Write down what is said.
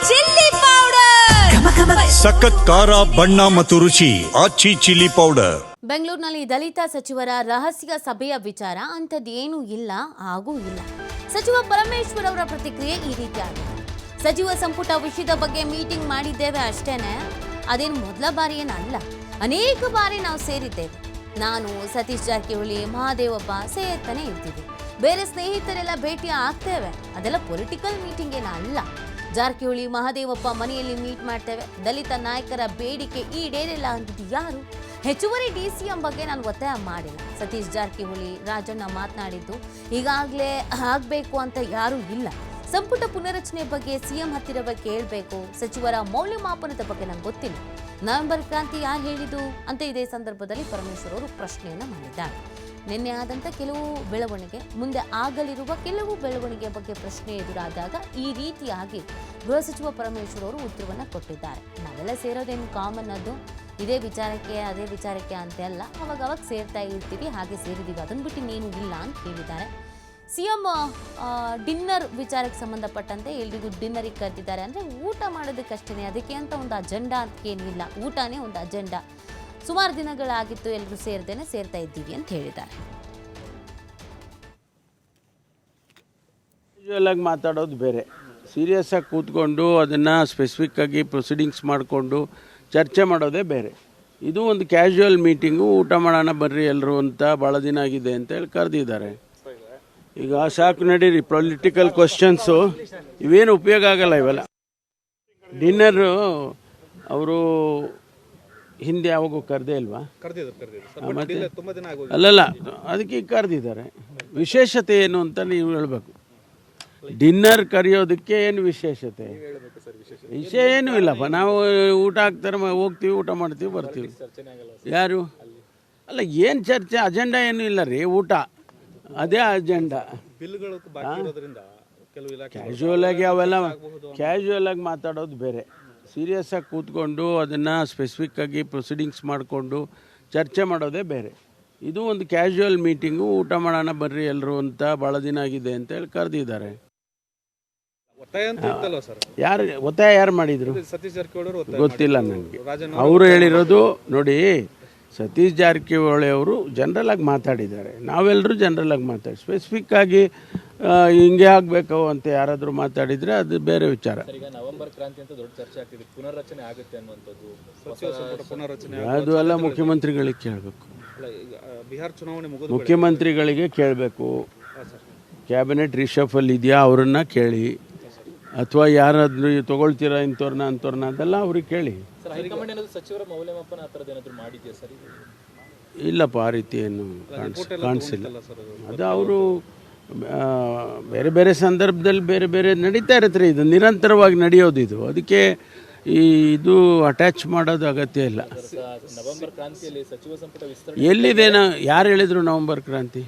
Chilli powder, ಸಖತ್ ಖಾರ ಬಣ್ಣ ಮತ್ತು ರುಚಿ ಆಚಿ ಚಿಲ್ಲಿ ಪೌಡರ್. ಬೆಂಗಳೂರಿನಲ್ಲಿ ದಲಿತ ಸಚಿವರ ರಹಸ್ಯ ಸಭೆಯ ವಿಚಾರ ಅಂಥದ್ದೇನೂ ಇಲ್ಲ, ಹಾಗೂ ಇಲ್ಲ. ಸಚಿವ ಪರಮೇಶ್ವರ್ ಅವರ ಪ್ರತಿಕ್ರಿಯೆ ಈ ರೀತಿಯಾಗಿದೆ. ಸಚಿವ ಸಂಪುಟ ವಿಷಯದ ಬಗ್ಗೆ ಮೀಟಿಂಗ್ ಮಾಡಿದ್ದೇವೆ ಅಷ್ಟೇನೆ, ಅದೇನು ಮೊದಲ ಬಾರಿ ಏನಲ್ಲ, ಅನೇಕ ಬಾರಿ ನಾವು ಸೇರಿದ್ದೇವೆ. ನಾನು, ಸತೀಶ್ ಜಾರಕಿಹೊಳಿ, ಮಹಾದೇವಪ್ಪ ಸೇರ್ತಾನೆ ಇರ್ತೀವಿ. ಬೇರೆ ಸ್ನೇಹಿತರೆಲ್ಲ ಭೇಟಿ ಆಗ್ತೇವೆ. ಅದೆಲ್ಲ ಪೊಲಿಟಿಕಲ್ ಮೀಟಿಂಗ್ ಏನಲ್ಲ. ಜಾರಕಿಹೊಳಿ, ಮಹಾದೇವಪ್ಪ ಮನೆಯಲ್ಲಿ ಮೀಟ್ ಮಾಡ್ತೇವೆ. ದಲಿತ ನಾಯಕರ ಬೇಡಿಕೆ ಈಡೇರಿಲ್ಲ ಅಂತಿದ್ದು ಯಾರು? ಹೆಚ್ಚುವರಿ DCM ಬಗ್ಗೆ ನಾನು ಒತ್ತಾಯ ಮಾಡಿಲ್ಲ. ಸತೀಶ್ ಜಾರಕಿಹೊಳಿ, ರಾಜಣ್ಣ ಮಾತನಾಡಿದ್ದು ಈಗಾಗಲೇ ಆಗಬೇಕು ಅಂತ ಯಾರೂ ಇಲ್ಲ. ಸಂಪುಟ ಪುನರಚನೆ ಬಗ್ಗೆ CM ಹತ್ತಿರವೇ ಕೇಳಬೇಕು. ಸಚಿವರ ಮೌಲ್ಯಮಾಪನದ ಬಗ್ಗೆ ನಂಗೆ ಗೊತ್ತಿಲ್ಲ. ನವೆಂಬರ್ ಕ್ರಾಂತಿ ಯಾರು ಹೇಳಿದ್ದು ಅಂತ ಇದೇ ಸಂದರ್ಭದಲ್ಲಿ ಪರಮೇಶ್ವರ್ ಅವರು ಪ್ರಶ್ನೆಯನ್ನು ಮಾಡಿದ್ದಾರೆ. ನಿನ್ನೆ ಆದಂಥ ಕೆಲವು ಬೆಳವಣಿಗೆ, ಮುಂದೆ ಆಗಲಿರುವ ಕೆಲವು ಬೆಳವಣಿಗೆ ಬಗ್ಗೆ ಪ್ರಶ್ನೆ ಎದುರಾದಾಗ ಈ ರೀತಿಯಾಗಿ ಗೃಹ ಸಚಿವ ಪರಮೇಶ್ವರ್ ಅವರು ಉತ್ತರವನ್ನು ಕೊಟ್ಟಿದ್ದಾರೆ. ನಾವೆಲ್ಲ ಸೇರೋದೇನು ಕಾಮನ್, ಅದು ಇದೇ ವಿಚಾರಕ್ಕೆ ಅದೇ ವಿಚಾರಕ್ಕೆ ಅಂತೆಲ್ಲ ಅವಾಗ ಸೇರ್ತಾ ಇರ್ತೀವಿ, ಹಾಗೆ ಸೇರಿದ್ದೀವಿ, ಅದನ್ನು ಬಿಟ್ಟು ಇನ್ನೇನು ಇಲ್ಲ ಅಂತ ಹೇಳಿದ್ದಾರೆ. CM ಡಿನ್ನರ್ ವಿಚಾರಕ್ಕೆ ಸಂಬಂಧಪಟ್ಟಂತೆ ಎಲ್ರಿಗೂ ಡಿನ್ನರಿಗೆ ಕರೆದಿದ್ದಾರೆ. ಅಂದರೆ ಊಟ ಮಾಡೋದಕ್ಕಷ್ಟೇ, ಅದಕ್ಕೆ ಅಂತ ಒಂದು ಅಜೆಂಡಾ ಅಂತ ಏನಿಲ್ಲ, ಊಟನೇ ಒಂದು ಅಜೆಂಡಾ. ಸುಮಾರು ದಿನಗಳಾಗಿತ್ತು ಎಲ್ಲರೂ ಸೇರ್ತಾ ಇದ್ದೀವಿ ಅಂತ ಹೇಳಿದ್ದಾರೆ. ಯೂಶುವಲ್ ಆಗಿ ಮಾತಾಡೋದು ಬೇರೆ, ಸೀರಿಯಸ್ ಆಗಿ ಕೂತ್ಕೊಂಡು ಅದನ್ನು ಸ್ಪೆಸಿಫಿಕ್ ಆಗಿ ಪ್ರೊಸೀಡಿಂಗ್ಸ್ ಮಾಡಿಕೊಂಡು ಚರ್ಚೆ ಮಾಡೋದೇ ಬೇರೆ. ಇದು ಒಂದು ಕ್ಯಾಶುವಲ್ ಮೀಟಿಂಗು, ಊಟ ಮಾಡೋಣ ಬರ್ರಿ ಎಲ್ಲರೂ ಅಂತ, ಭಾಳ ದಿನ ಆಗಿದೆ ಅಂತ ಹೇಳಿ ಕರೆದಿದ್ದಾರೆ. ಈಗ ಸಾಕು ನಡೀರಿ, ಪೊಲಿಟಿಕಲ್ ಕ್ವಶನ್ಸು ಇವೇನು ಉಪಯೋಗ ಆಗಲ್ಲ ಇವೆಲ್ಲ. ಡಿನ್ನರು ಅವರು ಹಿಂದೆ ಯಾವಾಗೂ ಕರೆದೇ ಇಲ್ವಾ? ಅಲ್ಲಲ್ಲ, ಅದಕ್ಕೆ ಕರೆದಿದ್ದಾರೆ. ವಿಶೇಷತೆ ಏನು ಅಂತ ನೀವು ಹೇಳಬೇಕು. ಡಿನ್ನರ್ ಕರೆಯೋದಕ್ಕೆ ಏನು ವಿಶೇಷತೆ? ವಿಷಯ ಏನೂ ಇಲ್ಲಪ್ಪ. ನಾವು ಊಟ ಹಾಕ್ತಾರೆ, ಹೋಗ್ತೀವಿ, ಊಟ ಮಾಡ್ತೀವಿ, ಬರ್ತೀವಿ. ಯಾರು? ಅಲ್ಲ, ಏನು ಚರ್ಚೆ? ಅಜೆಂಡಾ ಏನೂ ಇಲ್ಲ ರೀ, ಊಟ ಅದೇ ಅಜೆಂಡಾ. ಕ್ಯಾಶುವಲ್ ಆಗಿ ಅವೆಲ್ಲ ಕ್ಯಾಶುವಲ್ ಆಗಿ ಮಾತಾಡೋದು ಬೇರೆ, ಸೀರಿಯಸ್ ಆಗಿ ಕೂತ್ಕೊಂಡು ಅದನ್ನು ಸ್ಪೆಸಿಫಿಕ್ ಆಗಿ ಪ್ರೊಸೀಡಿಂಗ್ಸ್ ಮಾಡಿಕೊಂಡು ಚರ್ಚೆ ಮಾಡೋದೇ ಬೇರೆ. ಇದು ಒಂದು ಕ್ಯಾಶುವಲ್ ಮೀಟಿಂಗು, ಊಟ ಮಾಡೋಣ ಬರ್ರಿ ಎಲ್ಲರೂ ಅಂತ, ಭಾಳ ದಿನ ಆಗಿದೆ ಅಂತ ಹೇಳಿ ಕರೆದಿದ್ದಾರೆ. ಯಾರು ಒತ್ತಾಯ ಯಾರು ಮಾಡಿದ್ರು ಗೊತ್ತಿಲ್ಲ ನನಗೆ. ಅವರು ಹೇಳಿರೋದು ನೋಡಿ, ಸತೀಶ್ ಜಾರಕಿಹೊಳಿ ಅವರು ಜನರಲ್ ಆಗಿ ಮಾತಾಡಿದ್ದಾರೆ, ನಾವೆಲ್ಲರೂ ಜನರಲ್ ಆಗಿ ಮಾತಾಡಿ ಸ್ಪೆಸಿಫಿಕ್ ಆಗಿ ಹಿಂಗೆ ಆಗಬೇಕು ಅಂತ ಯಾರಾದರೂ ಮಾತಾಡಿದರೆ ಅದು ಬೇರೆ ವಿಚಾರ. ನವೆಂಬರ್ ಕ್ರಾಂತಿ ಅಂತ ದೊಡ್ಡ ಚರ್ಚೆ ಆಗ್ತಿದೆ, ಪುನರ್ರಚನೆ ಆಗುತ್ತೆ ಅನ್ನುವಂಥದ್ದು. ಅದು ಎಲ್ಲ ಮುಖ್ಯಮಂತ್ರಿಗಳಿಗೆ ಕೇಳಬೇಕು, ಬಿಹಾರ ಚುನಾವಣೆ ಮುಖ್ಯಮಂತ್ರಿಗಳಿಗೆ ಕೇಳಬೇಕು. ಕ್ಯಾಬಿನೆಟ್ ರಿಷಫಲ್ ಇದೆಯಾ ಅವರನ್ನು ಕೇಳಿ, ಅಥವಾ ಯಾರಾದ್ರೂ ತೊಗೊಳ್ತೀರಾ ಇಂಥವ್ರನ್ನ ಅಂಥವ್ರನ್ನ ಅದೆಲ್ಲ ಅವ್ರಿಗೆ ಕೇಳಿ. ಸಚಿವರ ಮೌಲ್ಯಮಾಪನ ಆ ಥರದ್ದು ಏನಾದರೂ ಮಾಡಿದೆಯಾ ಸರ್? ಇಲ್ಲಪ್ಪ, ಆ ರೀತಿ ಏನು ಕಾಣಿಸಿಲ್ಲ. ಅದು ಅವರು ಬೇರೆ ಬೇರೆ ಸಂದರ್ಭದಲ್ಲಿ ಬೇರೆ ಬೇರೆ ನಡೀತಾ ಇರತ್ತೆ ರೀ, ಇದು ನಿರಂತರವಾಗಿ ನಡೆಯೋದು ಇದು. ಅದಕ್ಕೆ ಇದು ಅಟ್ಯಾಚ್ ಮಾಡೋದು ಅಗತ್ಯ ಇಲ್ಲ. ನವೆಂಬರ್ ಕ್ರಾಂತಿಯಲ್ಲಿ ಸಚಿವ ಸಂಪುಟ ವಿಸ್ತರಣೆ ಎಲ್ಲಿದೆ? ಯಾರು ಹೇಳಿದ್ರು ನವೆಂಬರ್ ಕ್ರಾಂತಿ?